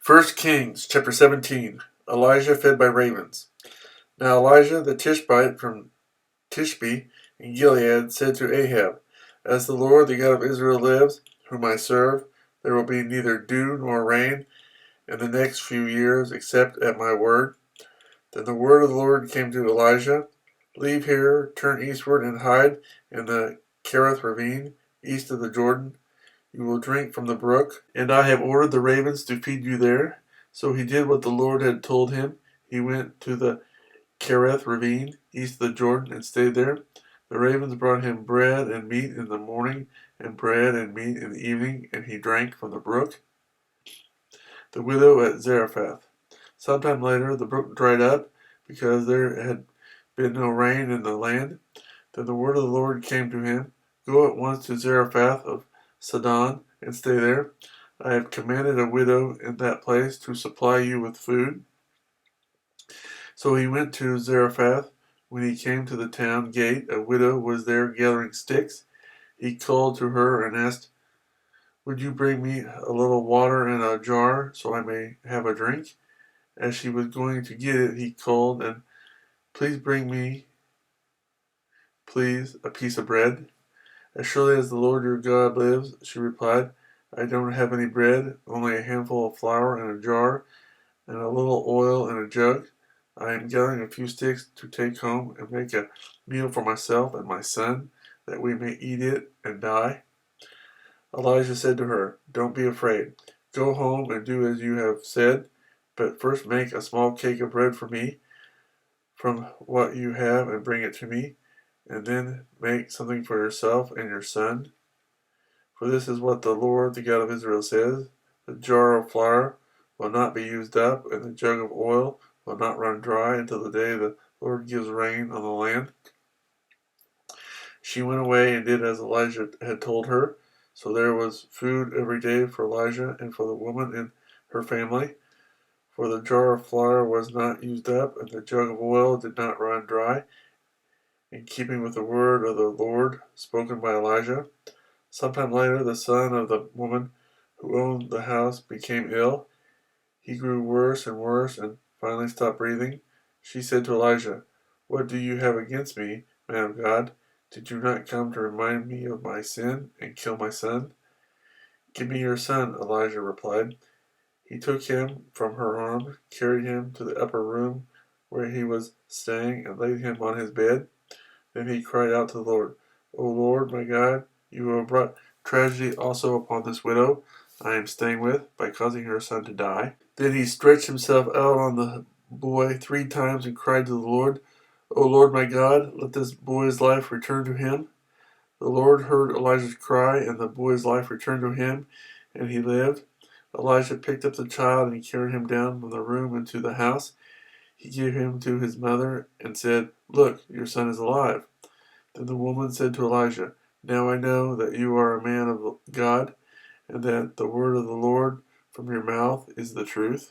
First Kings chapter 17. Elijah fed by ravens. Now Elijah the Tishbite from Tishbe in Gilead said to Ahab, As the Lord the God of Israel lives, whom I serve, there will be neither dew nor rain in the next few years except at my word. Then the word of the Lord came to Elijah, Leave here, turn eastward, and hide in the Kerith ravine, east of the Jordan. You will drink from the brook, and I have ordered the ravens to feed you there. So he did what the Lord had told him. He went to the Kerith ravine, east of the Jordan, and stayed there. The ravens brought him bread and meat in the morning, and bread and meat in the evening, and he drank from the brook. The widow at Zarephath. Sometime later, the brook dried up, because there had been no rain in the land. Then the word of the Lord came to him, Go at once to Zarephath of Sidon, and stay there. I have commanded a widow in that place to supply you with food. So he went to Zarephath. When he came to the town gate, a widow was there gathering sticks. He called to her and asked, Would you bring me a little water in a jar, so I may have a drink? As she was going to get it, he called, and Please bring me, please, a piece of bread. As surely as the Lord your God lives, she replied, I don't have any bread, only a handful of flour in a jar, and a little oil in a jug. I am gathering a few sticks to take home and make a meal for myself and my son, that we may eat it and die. Elijah said to her, Don't be afraid. Go home and do as you have said, but first make a small cake of bread for me from what you have and bring it to me, and then make something for yourself and your son. For this is what the Lord, the God of Israel, says, The jar of flour will not be used up, and the jug of oil will not run dry until the day the Lord gives rain on the land. She went away and did as Elijah had told her. So there was food every day for Elijah and for the woman and her family. For the jar of flour was not used up, and the jug of oil did not run dry, in keeping with the word of the Lord spoken by Elijah. Sometime later, the son of the woman who owned the house became ill. He grew worse and finally stopped breathing. She said to Elijah, What do you have against me, man of God? Did you not come to remind me of my sin and kill my son? Give me your son, Elijah replied. He took him from her arms, carried him to the upper room where he was staying, and laid him on his bed. Then he cried out to the Lord, O Lord, my God, you have brought tragedy also upon this widow I am staying with, by causing her son to die. Then he stretched himself out on the boy 3 times and cried to the Lord, O Lord, my God, let this boy's life return to him. The Lord heard Elijah's cry, and the boy's life returned to him, and he lived. Elijah picked up the child and he carried him down from the room into the house. He gave him to his mother and said, Look, your son is alive. Then the woman said to Elijah, Now I know that you are a man of God, and that the word of the Lord from your mouth is the truth.